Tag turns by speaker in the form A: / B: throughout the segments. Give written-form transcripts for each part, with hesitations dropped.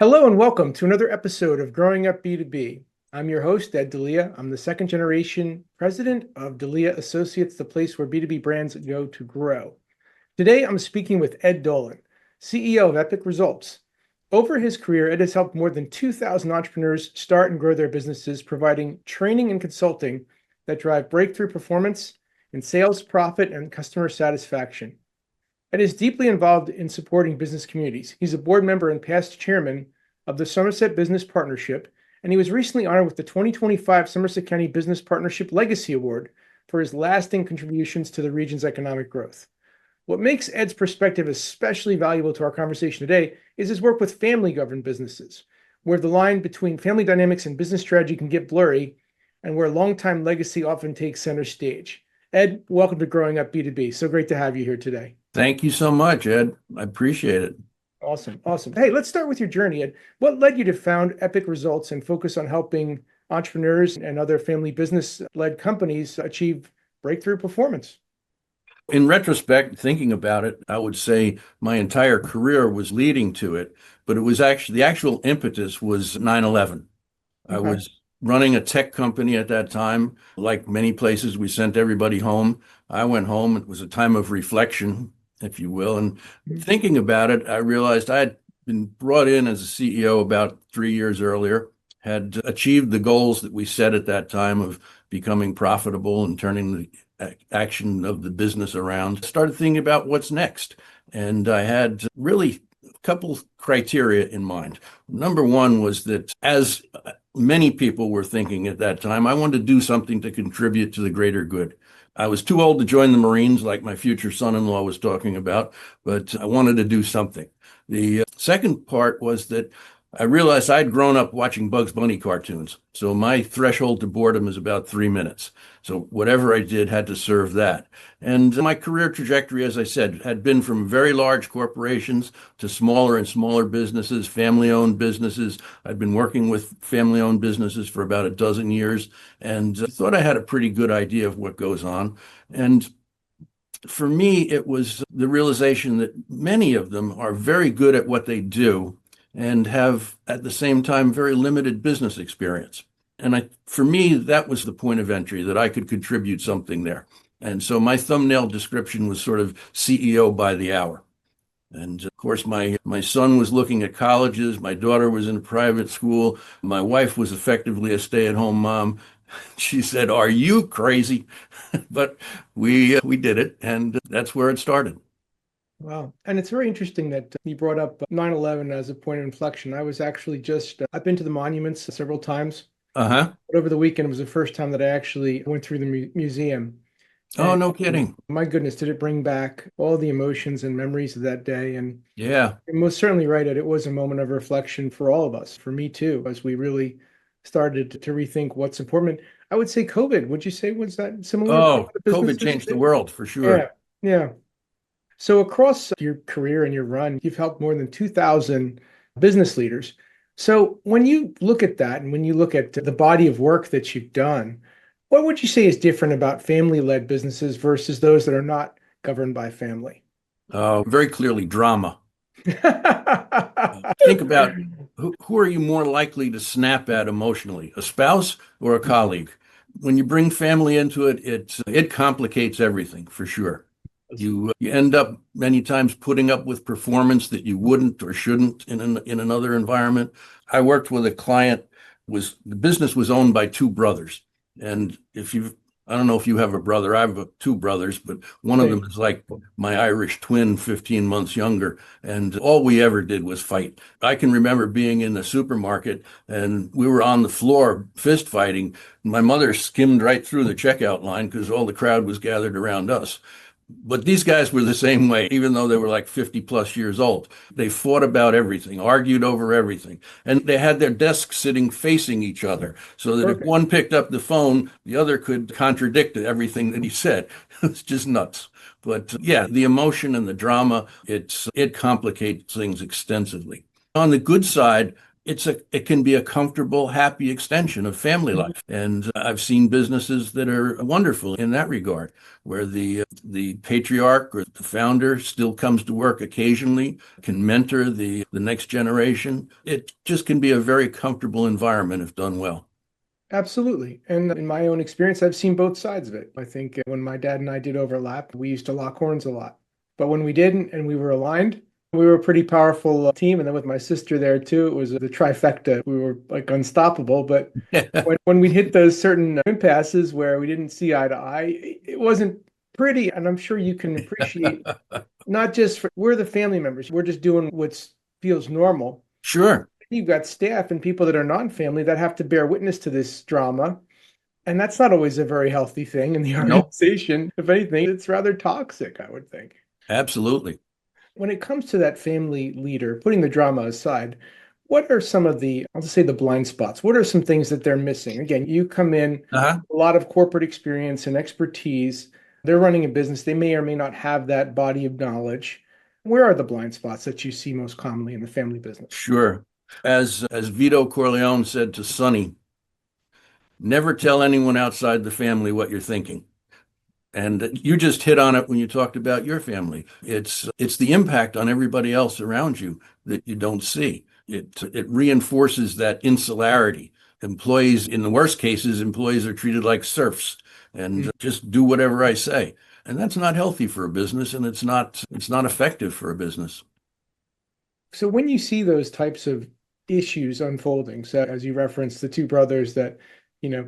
A: Hello and welcome to another episode of Growing Up B2B. I'm your host, Ed Delia. I'm the second generation president of Delia Associates, the place where B2B brands go to grow. Today, I'm speaking with Ed Dolan, CEO of Epic Results. Over his career, Ed has helped more than 2,000 entrepreneurs start and grow their businesses, providing training and consulting that drive breakthrough performance in sales, profit, and customer satisfaction. Ed is deeply involved in supporting business communities. He's a board member and past chairman of the Somerset Business Partnership, and he was recently honored with the 2025 Somerset County Business Partnership Legacy Award for his lasting contributions to the region's economic growth. What makes Ed's perspective especially valuable to our conversation today is his work with family-governed businesses, where the line between family dynamics and business strategy can get blurry, and where longtime legacy often takes center stage. Ed, welcome to Growing Up B2B. So great to have you here today.
B: Thank you so much, Ed. I appreciate it.
A: Awesome. Hey, let's start with your journey, Ed. What led you to found Epic Results and focus on helping entrepreneurs and other family business-led companies achieve breakthrough performance?
B: In retrospect, thinking about it, I would say my entire career was leading to it, but it was actually the actual impetus was 9/11. I was running a tech company at that time. Like many places, we sent everybody home. I went home. It was a time of reflection, if you will. And thinking about it, I realized I had been brought in as a CEO about 3 years earlier, had achieved the goals that we set at that time of becoming profitable and turning the action of the business around. Started thinking about what's next. And I had really a couple criteria in mind. Number one was that, as many people were thinking at that time, I wanted to do something to contribute to the greater good. I was too old to join the Marines, like my future son-in-law was talking about, but I wanted to do something. The second part was that I realized I'd grown up watching Bugs Bunny cartoons, so my threshold to boredom is about 3 minutes. So whatever I did had to serve that. And my career trajectory, as I said, had been from very large corporations to smaller and smaller businesses, family-owned businesses. I'd been working with family-owned businesses for about a dozen years and thought I had a pretty good idea of what goes on. And for me, it was the realization that many of them are very good at what they do and have, at the same time, very limited business experience. And for me, that was the point of entry, that I could contribute something there. And so my thumbnail description was sort of CEO by the hour. And of course, my son was looking at colleges. My daughter was in private school. My wife was effectively a stay-at-home mom. She said, "Are you crazy?" But we did it, and that's where it started.
A: Wow. And it's very interesting that you brought up 9/11 as a point of inflection. I was actually I've been to the monuments several times.
B: Uh-huh.
A: But over the weekend, it was the first time that I actually went through the museum.
B: Oh,
A: And
B: no kidding.
A: my goodness, did it bring back all the emotions and memories of that day. And
B: Yeah.
A: you're most certainly right, that it was a moment of reflection for all of us, for me too, as we really started to rethink what's important. I would say COVID, would you say, was that similar
B: Oh,
A: for the
B: COVID
A: businesses
B: changed the
A: too?
B: world for
A: Yeah,
B: sure.
A: yeah. So across your career and your run, you've helped more than 2,000 business leaders. So when you look at that and when you look at the body of work that you've done, what would you say is different about family-led businesses versus those that are not governed by family?
B: Very clearly drama. Think about who are you more likely to snap at emotionally, a spouse or a colleague? When you bring family into it, it complicates everything for sure. You end up many times putting up with performance that you wouldn't or shouldn't in another environment. I worked with a client, the business was owned by two brothers. And I don't know if you have a brother, I have two brothers, but one of them is like my Irish twin, 15 months younger. And all we ever did was fight. I can remember being in the supermarket and we were on the floor fist fighting. My mother skimmed right through the checkout line because all the crowd was gathered around us. But these guys were the same way, even though they were like 50 plus years old. They fought about everything, argued over everything. And they had their desks sitting facing each other so that if one picked up the phone, the other could contradict everything that he said. It's just nuts. But yeah, the emotion and the drama, it complicates things extensively. On the good side, it can be a comfortable, happy extension of family life. And I've seen businesses that are wonderful in that regard, where the patriarch or the founder still comes to work occasionally, can mentor the next generation. It just can be a very comfortable environment if done well.
A: Absolutely. And in my own experience, I've seen both sides of it. I think when my dad and I did overlap, we used to lock horns a lot. But when we didn't and we were aligned, we were a pretty powerful team. And then with my sister there too, it was the trifecta. We were like unstoppable. But when we hit those certain impasses where we didn't see eye to eye, it wasn't pretty. And I'm sure you can appreciate not just we're the family members, we're just doing what feels normal.
B: Sure.
A: You've got staff and people that are non-family that have to bear witness to this drama. And that's not always a very healthy thing in the
B: Nope.
A: organization. If anything, it's rather toxic, I would think.
B: Absolutely.
A: When it comes to that family leader, putting the drama aside, what are some of the, I'll just say the blind spots? What are some things that they're missing? Again, you come in,
B: Uh-huh.
A: a lot of corporate experience and expertise. They're running a business. They may or may not have that body of knowledge. Where are the blind spots that you see most commonly in the family business?
B: Sure. As Vito Corleone said to Sonny, never tell anyone outside the family what you're thinking. And you just hit on it when you talked about your family. It's the impact on everybody else around you that you don't see. It reinforces that insularity. Employees, in the worst cases, employees are treated like serfs and just do whatever I say. And that's not healthy for a business, and it's not effective for a business.
A: So when you see those types of issues unfolding, so as you referenced the two brothers that,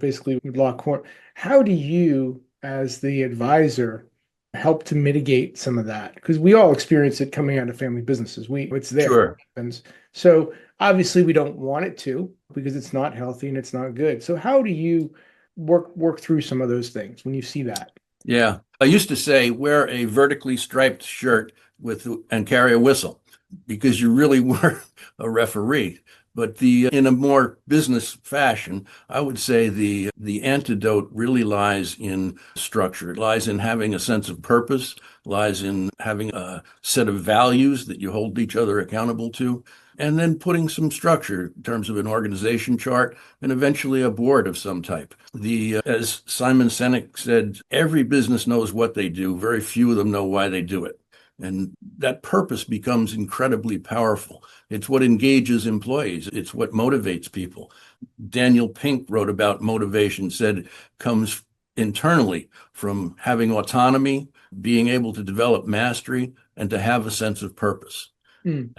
A: basically would lock horn, how do you, as the advisor, help to mitigate some of that? Because we all experience it coming out of family businesses. It's there.
B: Sure.
A: And so obviously we don't want it to because it's not healthy and it's not good. So how do you work through some of those things when you see that?
B: Yeah. I used to say wear a vertically striped shirt and carry a whistle because you really were a referee. But in a more business fashion, I would say the antidote really lies in structure. It lies in having a sense of purpose, lies in having a set of values that you hold each other accountable to, and then putting some structure in terms of an organization chart and eventually a board of some type. As Simon Sinek said, every business knows what they do. Very few of them know why they do it. And that purpose becomes incredibly powerful. It's what engages employees. It's what motivates people. Daniel Pink wrote about motivation, said it comes internally from having autonomy, being able to develop mastery, and to have a sense of purpose.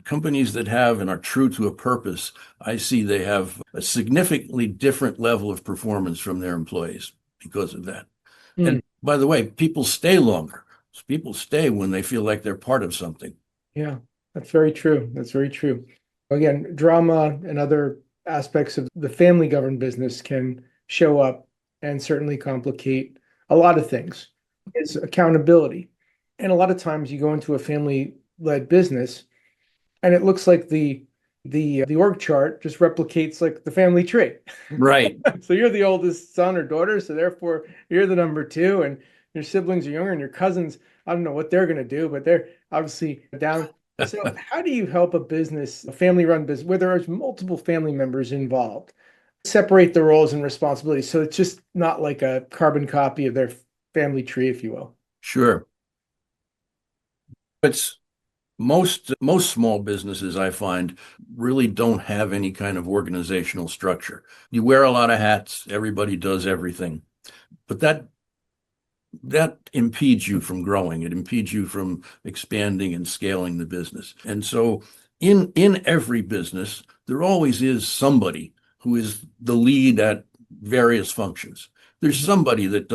B: Companies that have and are true to a purpose, I see they have a significantly different level of performance from their employees because of that. And by the way, people stay longer. People stay when they feel like they're part of something.
A: Yeah, that's very true. That's very true. Again, drama and other aspects of the family governed business can show up and certainly complicate a lot of things. It's accountability. And a lot of times you go into a family led business and it looks like the org chart just replicates like the family tree.
B: Right.
A: So you're the oldest son or daughter, so therefore you're the number two, and your siblings are younger, and your cousins, I don't know what they're going to do, but they're obviously down. So how do you help a business, a family-run business, where there's multiple family members involved, separate the roles and responsibilities so it's just not like a carbon copy of their family tree, if you will?
B: Sure. It's most small businesses I find really don't have any kind of organizational structure. You wear a lot of hats, everybody does everything. But that impedes you from growing. It impedes you from expanding and scaling the business. And so in every business, there always is somebody who is the lead at various functions. There's somebody that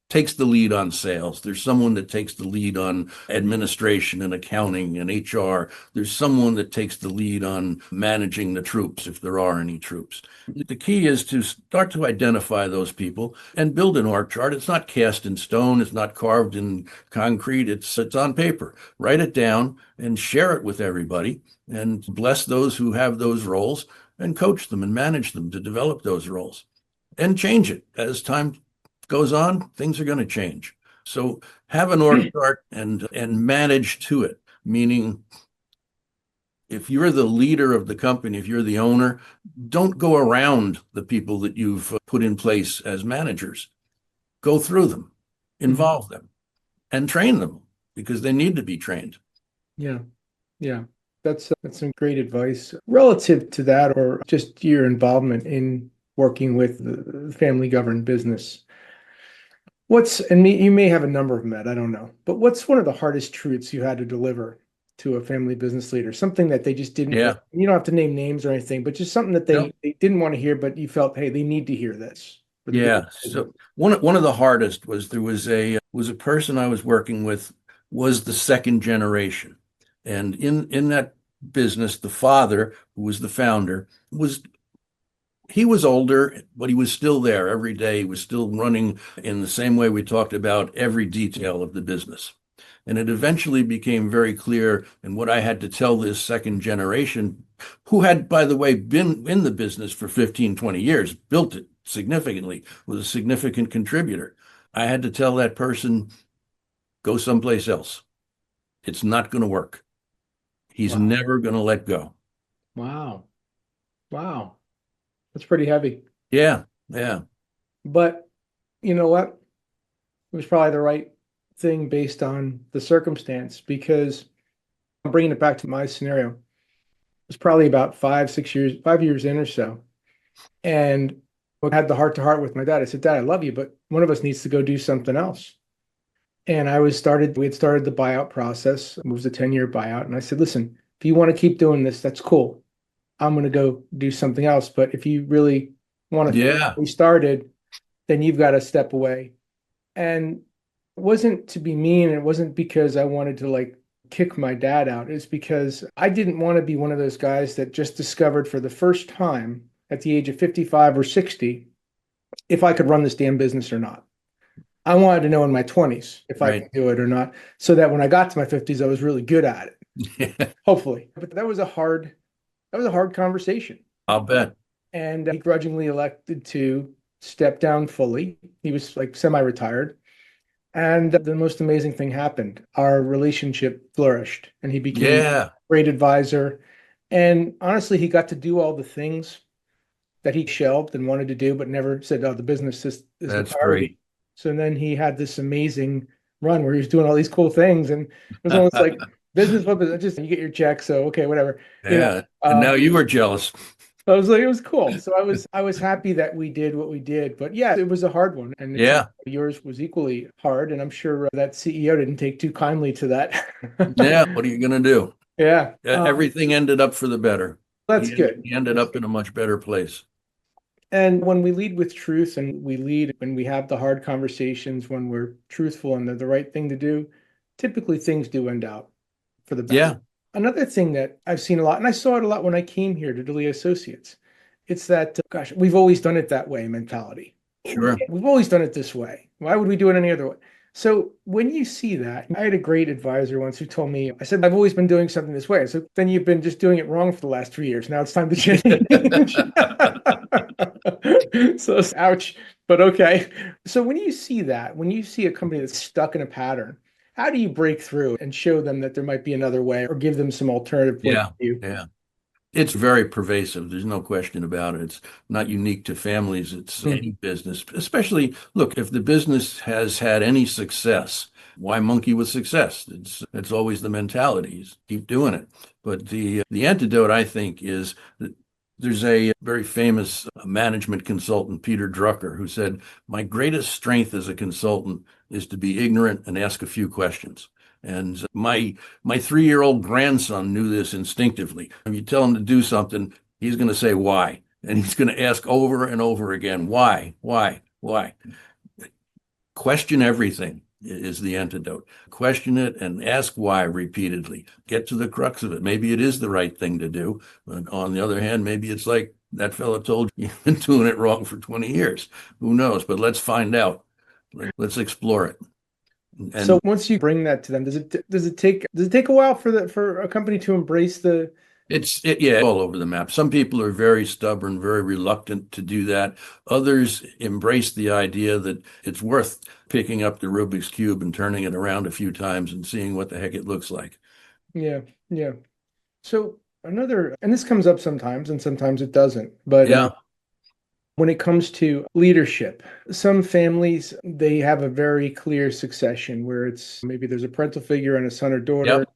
B: takes the lead on sales. There's someone that takes the lead on administration and accounting and HR. There's someone that takes the lead on managing the troops, if there are any troops. The key is to start to identify those people and build an org chart. It's not cast in stone. It's not carved in concrete. It's on paper. Write it down and share it with everybody and bless those who have those roles and coach them and manage them to develop those roles and change it as time goes on. Things are going to change. So have an org chart and manage to it, meaning if you're the leader of the company, if you're the owner, don't go around the people that you've put in place as managers. Go through them,
A: Mhm.
B: involve them, and train them because they need to be trained.
A: Yeah. Yeah. That's some great advice relative to that, or just your involvement in working with the family governed business. You may have a number of them, Ed, I don't know, but what's one of the hardest truths you had to deliver to a family business leader? Something that they just didn't want.
B: Yeah.
A: You don't have to name names or anything, but just something that
B: No.
A: they didn't want to hear, but you felt, hey, they need to hear this for the
B: Yeah.
A: business.
B: So one of the hardest was there was a person I was working with was the second generation. And in that business, the father, who was the founder, was he was older, but he was still there every day. He was still running in the same way we talked about every detail of the business. And it eventually became very clear in what I had to tell this second generation, who had, by the way, been in the business for 15, 20 years, built it significantly, was a significant contributor. I had to tell that person, go someplace else. It's not going to work. He's
A: Wow.
B: never going to let go.
A: Wow. Wow. That's pretty heavy.
B: Yeah, yeah,
A: But you know what? It was probably the right thing based on the circumstance, because I'm bringing it back to my scenario. It was probably about 5, 6 years, 5 years in or so. And I had the heart to heart with my dad. I said, Dad, I love you, but one of us needs to go do something else. And we had started the buyout process. It was a 10-year buyout. And I said, listen, if you want to keep doing this, that's cool. I'm going to go do something else. But if you really want to finish
B: yeah.
A: what we started, then you've got to step away. And it wasn't to be mean. It wasn't because I wanted to like kick my dad out. It's because I didn't want to be one of those guys that just discovered for the first time at the age of 55 or 60 if I could run this damn business or not. I wanted to know in my 20s if I
B: Right.
A: could do it or not, so that when I got to my 50s, I was really good at it,
B: Yeah,
A: hopefully. But that was a hard conversation.
B: I'll bet.
A: And he grudgingly elected to step down fully. He was like semi-retired. And the most amazing thing happened. Our relationship flourished and he became a
B: Yeah,
A: great advisor. And honestly, he got to do all the things that he shelved and wanted to do, but never said, oh, the business is the
B: that's
A: priority.
B: great.
A: So then he had this amazing run where he was doing all these cool things. And it was almost like business, what business, just you get your check. So, okay, whatever, you know.
B: Yeah. And now you were jealous.
A: I was like, it was cool. So I was happy that we did what we did. But yeah, it was a hard one. And it's
B: Yeah.
A: yours was equally hard. And I'm sure that CEO didn't take too kindly to that.
B: Yeah. What are you going to do?
A: Yeah.
B: Everything ended up for the better.
A: That's good.
B: He ended
A: That's
B: up
A: good.
B: in a much better place.
A: And when we lead with truth and we lead when we have the hard conversations, when we're truthful and they're the right thing to do, typically things do end out for the best.
B: Yeah,
A: Another thing that I've seen a lot, and I saw it a lot when I came here to Delia Associates, it's that, gosh, we've always done it that way mentality.
B: sure.
A: We've always done it this way. Why would we do it any other way? So when you see that, I had a great advisor once who told me, I said, I've always been doing something this way. So then you've been just doing it wrong for the last 3 years. Now it's time to change. So ouch, but okay. So when you see that, when you see a company that's stuck in a pattern, how do you break through and show them that there might be another way or give them some alternative point of
B: Yeah.
A: view?
B: Yeah. It's very pervasive. There's no question about it. It's not unique to families. It's
A: Hmm.
B: any business, especially look, if the business has had any success, why monkey with success? It's always the mentality. Is keep doing it. But the antidote, I think, is that there's a very famous management consultant, Peter Drucker, who said, "My greatest strength as a consultant is to be ignorant and ask a few questions." And my 3-year-old grandson knew this instinctively. If you tell him to do something, he's going to say why. And he's going to ask over and over again, why, why? Question everything is the antidote. Question it and ask why repeatedly. Get to the crux of it. Maybe it is the right thing to do. But on the other hand, maybe it's like that fellow told you you've been doing it wrong for 20 years. Who knows? But let's find out. Let's explore it.
A: So
B: And
A: once you bring that to them, does it take a while for a company to embrace the
B: yeah, all over the map. Some people are very stubborn, very reluctant to do that. Others embrace the idea that it's worth picking up the Rubik's Cube and turning it around a few times and seeing what the heck it looks like.
A: yeah, yeah. So Another, and this comes up sometimes and sometimes it doesn't, but
B: Yeah.
A: when it comes to leadership, some families, they have a very clear succession where it's maybe there's a parental figure and a son or daughter,
B: Yep.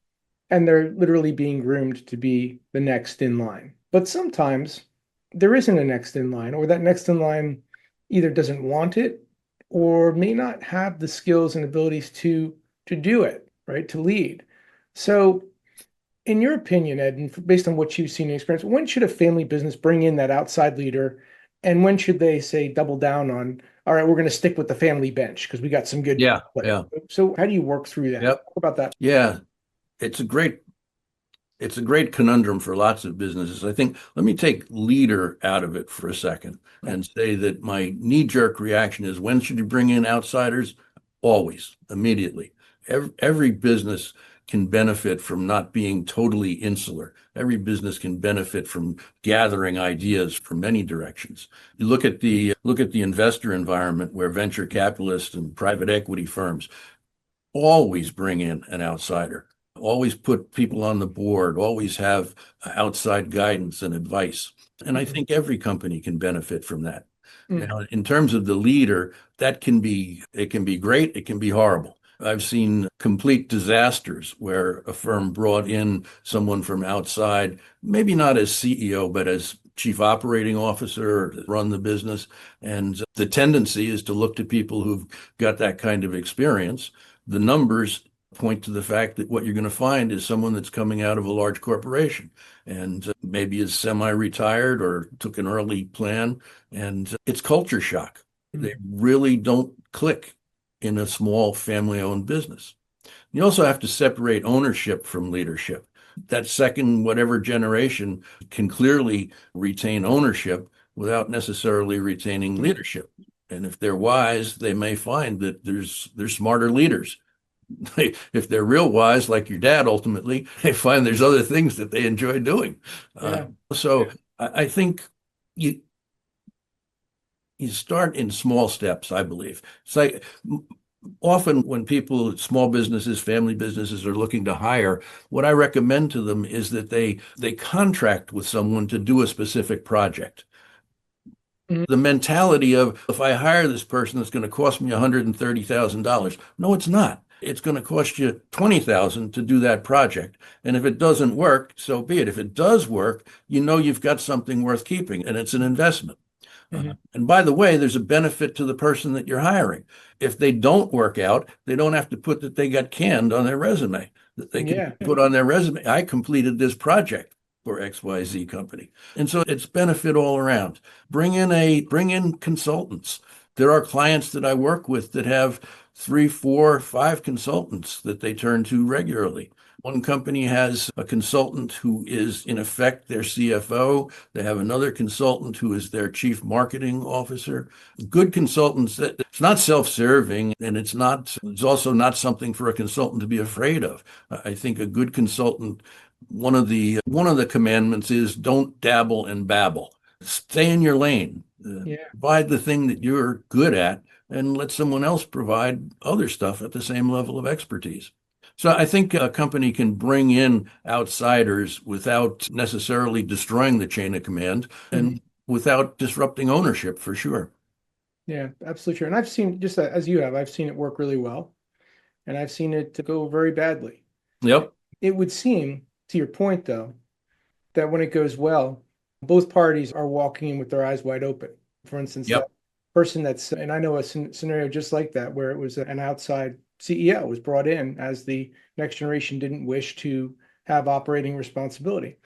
A: and they're literally being groomed to be the next in line. But sometimes there isn't a next in line, or that next in line either doesn't want it or may not have the skills and abilities to do it, right? To lead. So in your opinion, Ed, and based on what you've seen and experienced, when should a family business bring in that outside leader? And when should they say double down on, all right, we're going to stick with the family bench because we got some good
B: Yeah.
A: players.
B: Yeah.
A: So how do you work through that?
B: Yep.
A: Talk about that.
B: Yeah. It's a great it's a great conundrum for lots of businesses. I think let me take leader out of it for a second
A: Okay.
B: and say that my knee-jerk reaction is when should you bring in outsiders? Always, immediately. Every business can benefit from not being totally insular. Every business can benefit from gathering ideas from many directions. You look at the investor environment where venture capitalists and private equity firms always bring in an outsider, always put people on the board, always have outside guidance and advice. And I
A: Mhm.
B: think every company can benefit from that.
A: Mm.
B: Now, in terms of the leader, it can be great, it can be horrible. I've seen complete disasters where a firm brought in someone from outside, maybe not as CEO, but as chief operating officer to run the business. And the tendency is to look to people who've got that kind of experience. The numbers point to the fact that what you're going to find is someone that's coming out of a large corporation and maybe is semi-retired or took an early plan, and it's culture shock. They
A: Mm.
B: really don't click in a small family-owned business. You also have to separate ownership from leadership. That second, whatever generation can clearly retain ownership without necessarily retaining
A: Mm.
B: leadership. And if they're wise, they may find that there's smarter leaders. If they're real wise, like your dad, ultimately, they find there's other things that they enjoy doing. Uh,
A: Yeah.
B: so I think you you start in small steps, I believe. It's like often when people, small businesses, family businesses are looking to hire, what I recommend to them is that they contract with someone to do a specific project.
A: Mm.
B: The mentality of if I hire this person, it's going to cost me $130,000. No, it's not. It's going to cost you 20,000 to do that project. And if it doesn't work, so be it. If it does work, you know you've got something worth keeping and it's an investment.
A: Mhm.
B: And by the way, there's a benefit to the person that you're hiring. If they don't work out, they don't have to put that they got canned on their resume. That they can
A: Yeah.
B: put on their resume, I completed this project for XYZ company. And so it's benefit all around. Bring in consultants. There are clients that I work with that have three, four, five consultants that they turn to regularly. One company has a consultant who is, in effect, their CFO. They have another consultant who is their chief marketing officer. Good consultants, it's not self-serving and it's also not something for a consultant to be afraid of. I think a good consultant, one of the commandments is don't dabble and babble. Stay in your lane.
A: Yeah.
B: Provide the thing that you're good at and let someone else provide other stuff at the same level of expertise. So I think a company can bring in outsiders without necessarily destroying the chain of command
A: Mhm.
B: and without disrupting ownership for sure.
A: Yeah, absolutely true. And I've seen, just as you have, I've seen it work really well, and I've seen it go very badly.
B: Yep.
A: It would seem, to your point, though, that when it goes well, both parties are walking in with their eyes wide open. For instance, that
B: Yep.
A: person and I know a scenario just like that, where it was an outside CEO was brought in as the next generation didn't wish to have operating responsibility.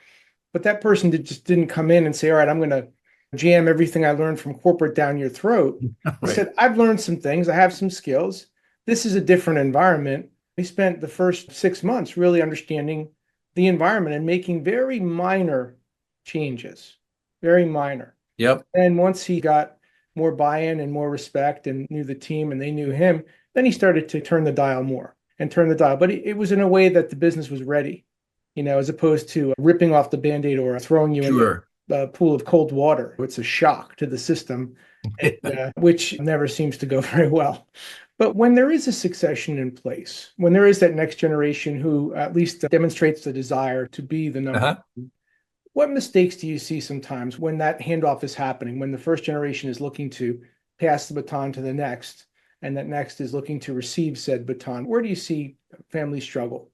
A: But that person just didn't come in and say, all right, I'm going to jam everything I learned from corporate down your throat. He
B: Right.
A: said, I've learned some things. I have some skills. This is a different environment. We spent the first 6 months really understanding the environment and making very minor changes, very minor.
B: Yep.
A: And once he got more buy-in and more respect and knew the team and they knew him, then he started to turn the dial more and turn the dial. But it was in a way that the business was ready, as opposed to ripping off the Band-Aid or throwing you in
B: Sure.
A: a pool of cold water. It's a shock to the system, which never seems to go very well. But when there is a succession in place, when there is that next generation who at least demonstrates the desire to be the number
B: Uh-huh.
A: one, What mistakes do you see sometimes when that handoff is happening, when the first generation is looking to pass the baton to the next, and that next is looking to receive said baton? Where do you see families struggle?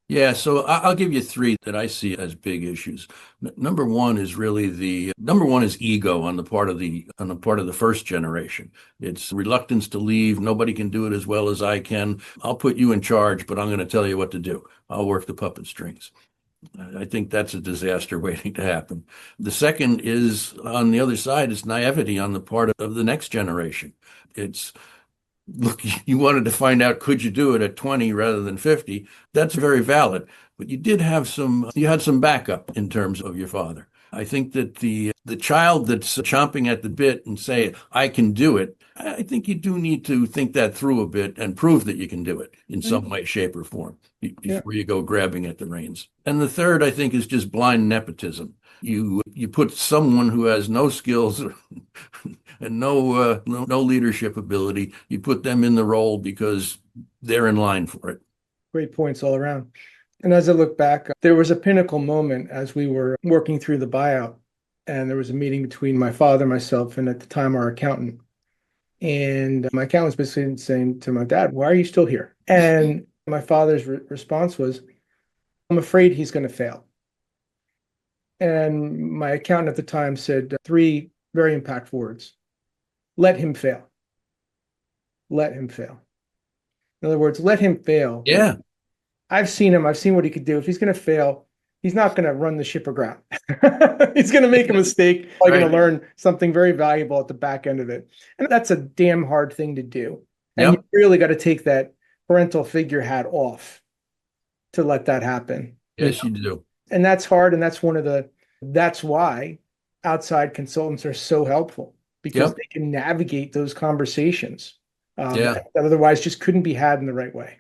B: Yeah, so I'll give you three that I see as big issues. Number one is really the number one is ego on the part of the first generation. It's reluctance to leave. Nobody can do it as well as I can. I'll put you in charge, but I'm going to tell you what to do. I'll work the puppet strings. I think that's a disaster waiting to happen. The second is on the other side is naivety on the part of the next generation. It's look, you wanted to find out could you do it at 20 rather than 50. That's very valid. But you had some backup in terms of your father. I think that the child that's chomping at the bit and say, I can do it, I think you do need to think that through a bit and prove that you can do it in some
A: Mhm.
B: way, shape, or form
A: Yeah.
B: before you go grabbing at the reins. And the third, I think, is just blind nepotism. You put someone who has no skills and no leadership ability. You put them in the role because they're in line for it.
A: Great points all around. And as I look back, there was a pinnacle moment as we were working through the buyout, and there was a meeting between my father, myself, and at the time our accountant. And my accountant was basically saying to my dad, "Why are you still here?" And my father's response was, "I'm afraid he's going to fail." And my accountant at the time said three very impactful words: "Let him fail. Let him fail." In other words, let him fail.
B: Yeah,
A: I've seen him. I've seen what he could do. If he's going to fail, he's not going to run the ship aground. He's going to make a mistake. Probably going
B: right.
A: to learn something very valuable at the back end of it. And that's a damn hard thing to do. And you
B: Yep.
A: really got to take that parental figure hat off to let that happen.
B: Yes, you do.
A: And that's hard. And that's why outside consultants are so helpful because
B: Yep.
A: they can navigate those conversations
B: Yeah.
A: that otherwise just couldn't be had in the right way.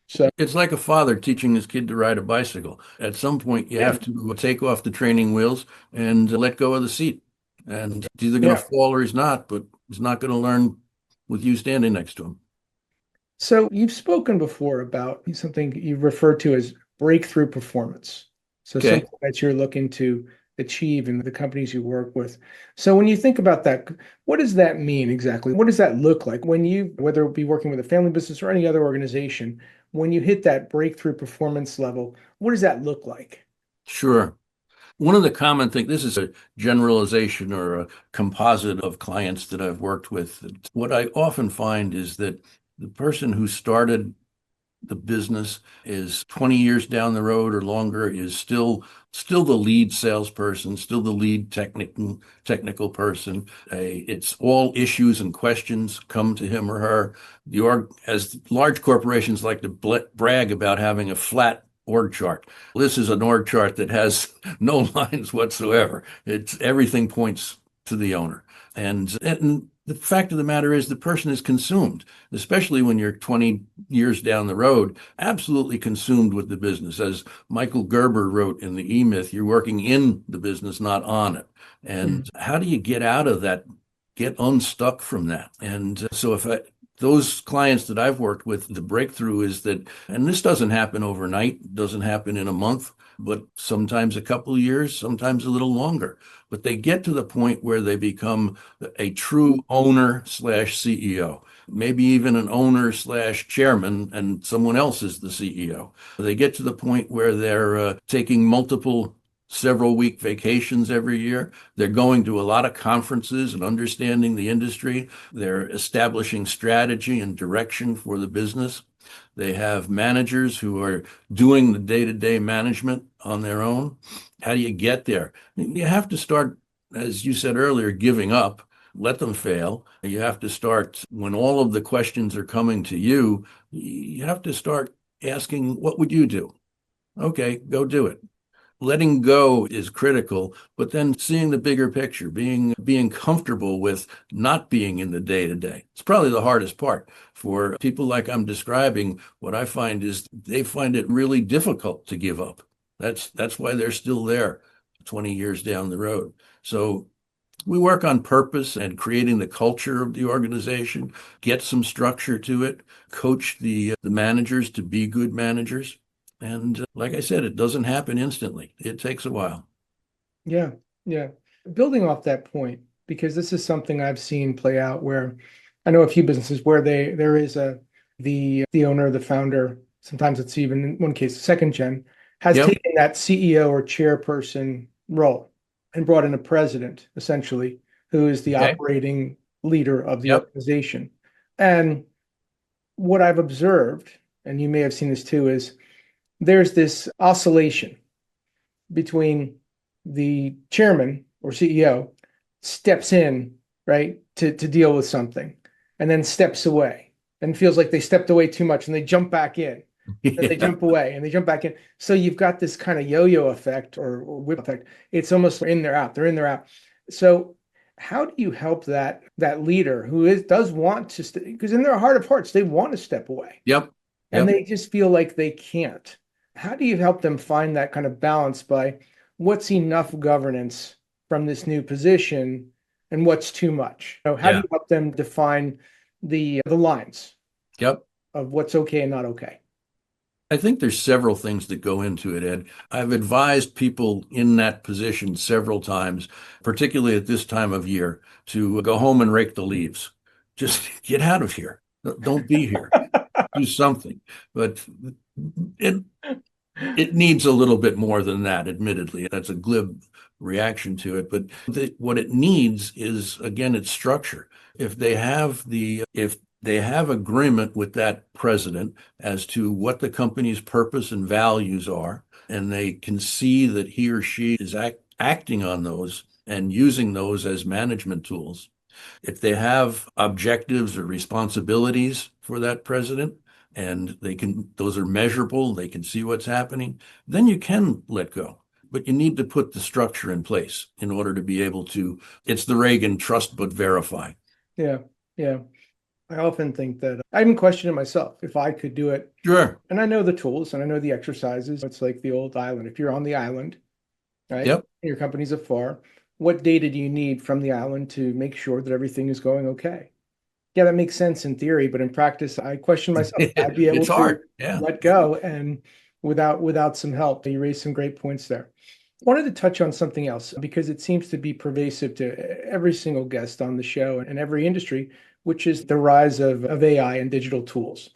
A: So,
B: It's like a father teaching his kid to ride a bicycle. At some point, you
A: yeah,
B: have to take off the training wheels and let go of the seat. And he's either going to
A: yeah.
B: fall or he's not, but he's not going to learn with you standing next to him.
A: So you've spoken before about something you refer to as breakthrough performance. So
B: Okay.
A: something that you're looking to achieve in the companies you work with. So when you think about that, what does that mean exactly? What does that look like when you, whether it be working with a family business or any other organization, when you hit that breakthrough performance level, what does that look like?
B: Sure. One of the common things, this is a generalization or a composite of clients that I've worked with. What I often find is that the person who started the business is 20 years down the road or longer is still the lead salesperson, still the lead technical person. It's all issues and questions come to him or her. The org, as large corporations like to brag about having a flat org chart. This is an org chart that has no lines whatsoever. It's everything points to the owner. And the fact of the matter is the person is consumed, especially when you're 20 years down the road, absolutely consumed with the business. As Michael Gerber wrote in the E-Myth, you're working in the business, not on it.
A: Mhm.
B: And how do you get out of that, get unstuck from that? And so those clients that I've worked with, the breakthrough is that, and this doesn't happen overnight, doesn't happen in a month, but sometimes a couple of years, sometimes a little longer. But they get to the point where they become a true owner slash CEO, maybe even an owner slash chairman, and someone else is the CEO. They get to the point where they're taking multiple several week vacations every year. They're going to a lot of conferences and understanding the industry. They're establishing strategy and direction for the business. They have managers who are doing the day-to-day management on their own. How do you get there? You have to start, as you said earlier, giving up. Let them fail. You have to start when all of the questions are coming to you. You have to start asking, what would you do? Okay, go do it. Letting go is critical, but then seeing the bigger picture, being comfortable with not being in the day to day. It's probably the hardest part for people like I'm describing. What I find is they find it really difficult to give up. That's why they're still there 20 years down the road. So we work on purpose and creating the culture of the organization, get some structure to it, coach the managers to be good managers. And like I said, it doesn't happen instantly. It takes a while.
A: Yeah, yeah. Building off that point, because this is something I've seen play out where I know a few businesses where there is the owner, the founder, sometimes it's even in one case, second gen, has
B: Yep.
A: taken that CEO or chairperson role and brought in a president, essentially, who is the
B: Okay.
A: operating leader of the
B: Yep.
A: organization. And what I've observed, and you may have seen this too, is there's this oscillation between the chairman or CEO steps in, right, to deal with something and then steps away and feels like they stepped away too much and they jump back in. Then they
B: Yeah.
A: jump away and they jump back in. So you've got this kind of yo-yo effect or whip effect. It's almost in, they're out, they're in, they're out. So how do you help that leader who does want to because in their heart of hearts they want to step away
B: Yep.
A: and
B: Yep.
A: they just feel like they can't. How do you help them find that kind of balance by what's enough governance from this new position and what's too much? How do
B: Yeah.
A: you help them define the lines
B: Yep.
A: of what's okay and not okay?
B: I think there's several things that go into it, Ed. I've advised people in that position several times, particularly at this time of year, to go home and rake the leaves. Just get out of here. Don't be here. Do something. But it it needs a little bit more than that, admittedly. That's a glib reaction to it. But what it needs is, again, its structure. If they have agreement with that president as to what the company's purpose and values are, and they can see that he or she is acting on those and using those as management tools, if they have objectives or responsibilities for that president and those are measurable, they can see what's happening, then you can let go. But you need to put the structure in place in order to be able to, it's the Reagan trust but verify.
A: Yeah, yeah. I often think that I even question it myself if I could do it.
B: Sure.
A: And I know the tools and I know the exercises. It's like the old island. If you're on the island, right,
B: Yep.
A: and your company's afar, what data do you need from the island to make sure that everything is going okay? Yeah, that makes sense in theory, but in practice, I question myself. I'd be able
B: It's
A: to
B: hard. Yeah.
A: let go and without some help. You raised some great points there. Wanted to touch on something else because it seems to be pervasive to every single guest on the show and every industry, which is the rise of AI and digital tools.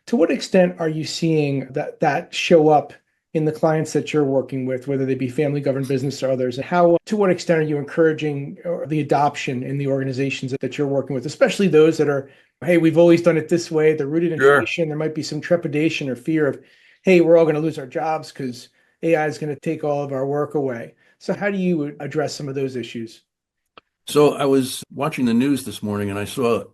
A: To what extent are you seeing that show up in the clients that you're working with, whether they be family governed business or others? And how, to what extent are you encouraging the adoption in the organizations that you're working with, especially those that are, hey, we've always done it this way, they're rooted in
B: Sure.
A: tradition, there might be some trepidation or fear of, hey, we're all going to lose our jobs because AI is going to take all of our work away. So how do you address some of those issues?
B: So I was watching the news this morning and I saw,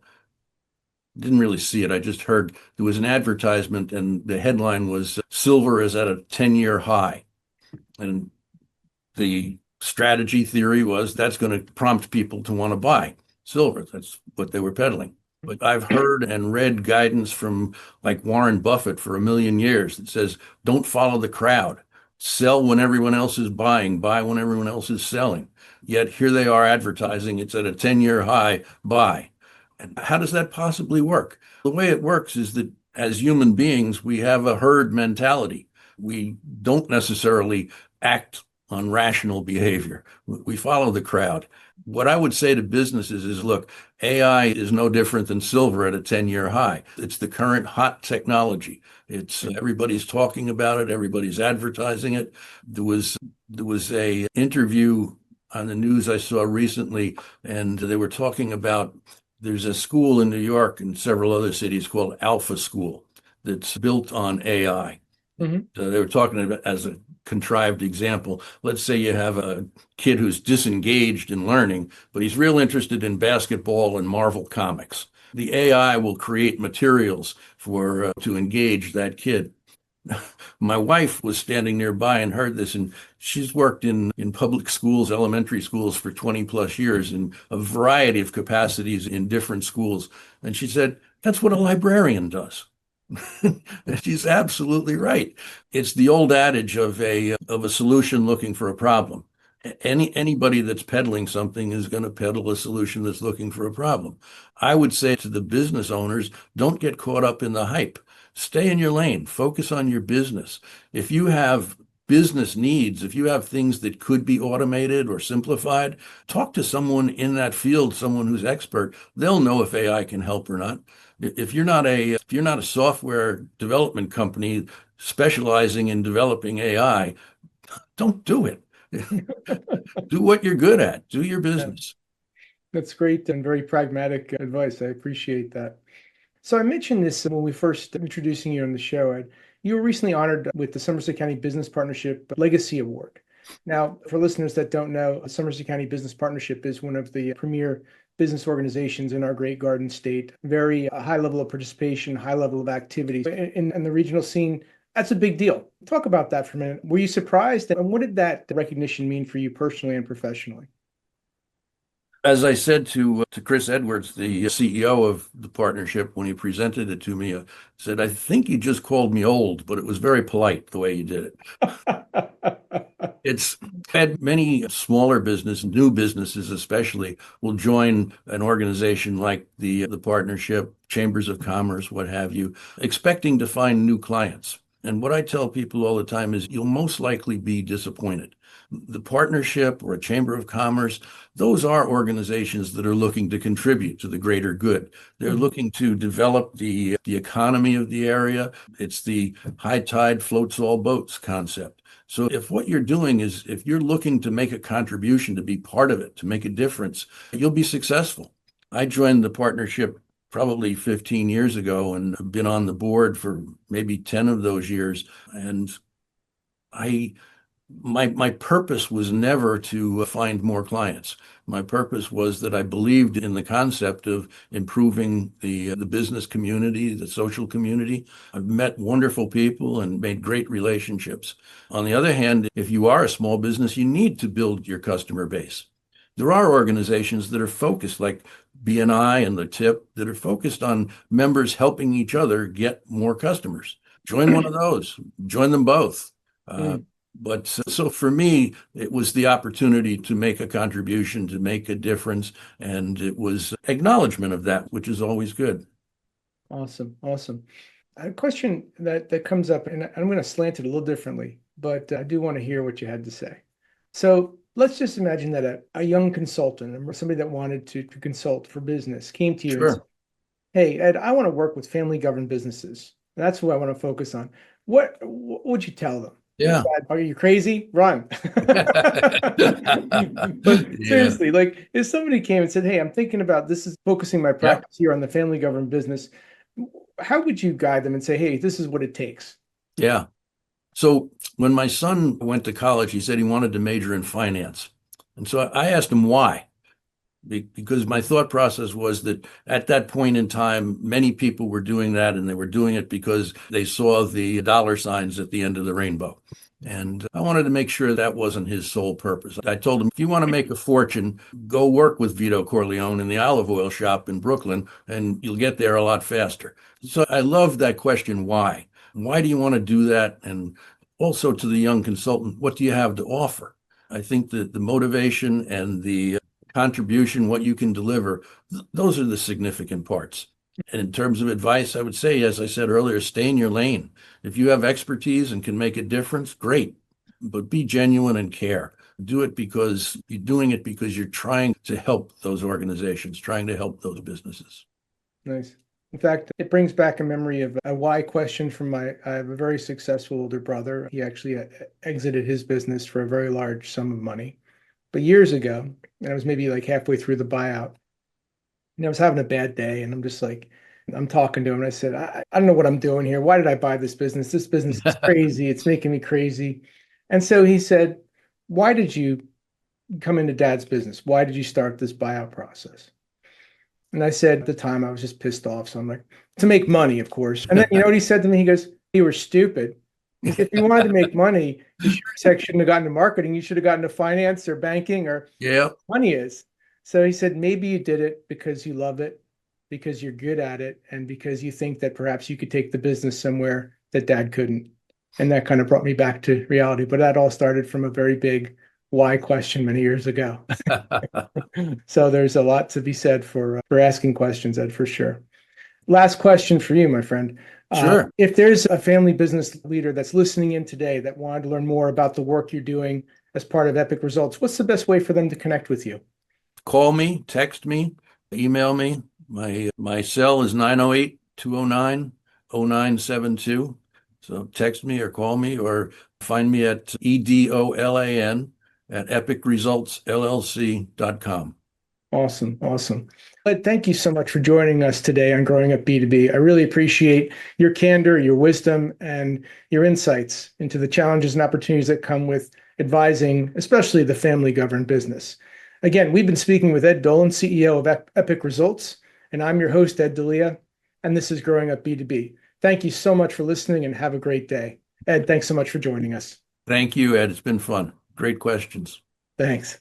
B: didn't really see it. I just heard there was an advertisement and the headline was silver is at a 10-year high. And the strategy theory was that's going to prompt people to want to buy silver. That's what they were peddling. But I've heard and read guidance from like Warren Buffett for a million years that says, don't follow the crowd. Sell when everyone else is buying, buy when everyone else is selling. Yet here they are advertising it's at a 10-year high, buy. And how does that possibly work? The way it works is that as human beings, we have a herd mentality. We don't necessarily act on rational behavior. We follow the crowd. What I would say to businesses is, look, AI is no different than silver at a 10-year high. It's the current hot technology. It's everybody's talking about it, everybody's advertising it. There was a interview on the news I saw recently, and they were talking about there's a school in New York and several other cities called Alpha School that's built on AI.
A: Mhm.
B: So they were talking about as a contrived example. Let's say you have a kid who's disengaged in learning, but he's real interested in basketball and Marvel comics. The AI will create materials for to engage that kid. My wife was standing nearby and heard this, and she's worked in public schools, elementary schools for 20 plus years in a variety of capacities in different schools. And she said, that's what a librarian does. She's absolutely right. It's the old adage of a solution looking for a problem. Anybody that's peddling something is going to peddle a solution that's looking for a problem. I would say to the business owners, don't get caught up in the hype. Stay in your lane, focus on your business. If you have business needs, if you have things that could be automated or simplified, talk to someone in that field, someone who's expert. They'll know if AI can help or not. If you're not a software development company specializing in developing AI, don't do it. Do what you're good at. Do your
A: Yeah,
B: business.
A: that's great and very pragmatic advice. I appreciate that. So I mentioned this when we first introducing you on the show, Ed. You were recently honored with the Somerset County Business Partnership Legacy Award. Now, for listeners that don't know, Somerset County Business Partnership is one of the premier business organizations in our great Garden State. Very high level of participation, high level of activity in the regional scene. That's a big deal. Talk about that for a minute. Were you surprised? And what did that recognition mean for you personally and professionally?
B: As I said to Chris Edwards, the CEO of the partnership, when he presented it to me, said, "I think you just called me old, but it was very polite the way you did it." It's had many smaller business, new businesses especially, will join an organization like the partnership, chambers of commerce, what have you, expecting to find new clients. And what I tell people all the time is you'll most likely be disappointed. The partnership or a chamber of commerce, those are organizations that are looking to contribute to the greater good. They're looking to develop the economy of the area. It's the high tide floats all boats concept. So if what you're doing is, if you're looking to make a contribution, to be part of it, to make a difference, you'll be successful. I joined the partnership probably 15 years ago and have been on the board for maybe 10 of those years. And I my purpose was never to find more clients. My purpose was that I believed in the concept of improving the business community, the social community. I've met wonderful people and made great relationships. On the other hand, if you are a small business, you need to build your customer base. There are organizations that are focused, like BNI and the TIP, that are focused on members helping each other get more customers. Join one of those. Join them both. Uh,
A: Mm,
B: but so for me, it was the opportunity to make a contribution, to make a difference, and it was acknowledgement of that, which is always good.
A: awesome, awesome. A question that comes up, and I'm going to slant it a little differently, but I do want to hear what you had to say. So let's just imagine that a young consultant or somebody that wanted to consult for business came to you and said,
B: Sure.
A: "Hey, Ed, I want to work with family-governed businesses. That's who I want to focus on." What would you tell them?
B: Yeah.
A: Dad, are you crazy? Run. But
B: Yeah.
A: seriously, like if somebody came and said, "Hey, I'm thinking about this is focusing my
B: Yep.
A: practice here on the family-governed business," how would you guide them and say, "Hey, this is what it takes"?
B: Yeah. So when my son went to college, he said he wanted to major in finance. And so I asked him why. Because my thought process was that at that point in time, many people were doing that, and they were doing it because they saw the dollar signs at the end of the rainbow. And I wanted to make sure that wasn't his sole purpose. I told him, if you want to make a fortune, go work with Vito Corleone in the olive oil shop in Brooklyn, and you'll get there a lot faster. So I love that question, why? Why do you want to do that? And also to the young consultant, what do you have to offer? I think that the motivation and the contribution, what you can deliver, those are the significant parts. And in terms of advice, I would say, as I said earlier, stay in your lane. If you have expertise and can make a difference, great, but be genuine and care. Do it because you're doing it because you're trying to help those organizations, trying to help those businesses.
A: Nice. In fact, it brings back a memory of a why question from I have a very successful older brother. He actually exited his business for a very large sum of money. But years ago, and I was maybe like halfway through the buyout, and I was having a bad day, and I'm just like, I'm talking to him, and I said, I don't know what I'm doing here. Why did I buy this business? This business is crazy. It's making me crazy. And so he said, "Why did you come into Dad's business? Why did you start this buyout process?" And I said at the time I was just pissed off. So I'm like, "To make money, of course." And then you know what he said to me? He goes, "You were stupid." He said, "If you wanted to make money, you sure as heck shouldn't have gotten to marketing. You should have gotten to finance or banking or
B: Yeah.
A: money is." So he said, "Maybe you did it because you love it, because you're good at it, and because you think that perhaps you could take the business somewhere that Dad couldn't." And that kind of brought me back to reality. But that all started from a very big why question many years ago. So there's a lot to be said for asking questions, Ed, for sure. Last question for you, my friend.
B: Sure.
A: If there's a family business leader that's listening in today that wanted to learn more about the work you're doing as part of Epic Results, what's the best way for them to connect with you?
B: Call me, text me, email me. My cell is 908-209-0972. So text me or call me or find me at EDOLAN at epicresultsllc.com.
A: Awesome. Awesome. But thank you so much for joining us today on Growing Up B2B. I really appreciate your candor, your wisdom, and your insights into the challenges and opportunities that come with advising, especially the family-governed business. Again, we've been speaking with Ed Dolan, CEO of Epic Results, and I'm your host, Ed Delia, and this is Growing Up B2B. Thank you so much for listening and have a great day. Ed, thanks so much for joining us.
B: Thank you, Ed. It's been fun. Great questions.
A: Thanks.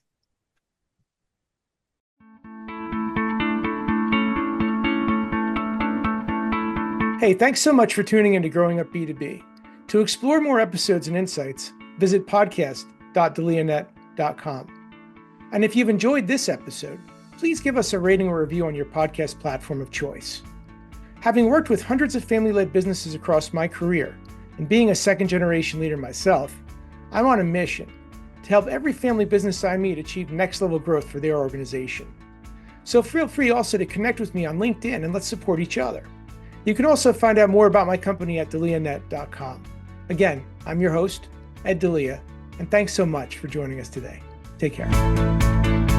A: Hey, thanks so much for tuning into Growing Up B2B. To explore more episodes and insights, visit podcast.delianet.com. And if you've enjoyed this episode, please give us a rating or review on your podcast platform of choice. Having worked with hundreds of family-led businesses across my career, and being a second-generation leader myself, I'm on a mission to help every family business I meet achieve next-level growth for their organization. So feel free also to connect with me on LinkedIn and let's support each other. You can also find out more about my company at delianet.com. Again, I'm your host, Ed Delia, and thanks so much for joining us today. Take care.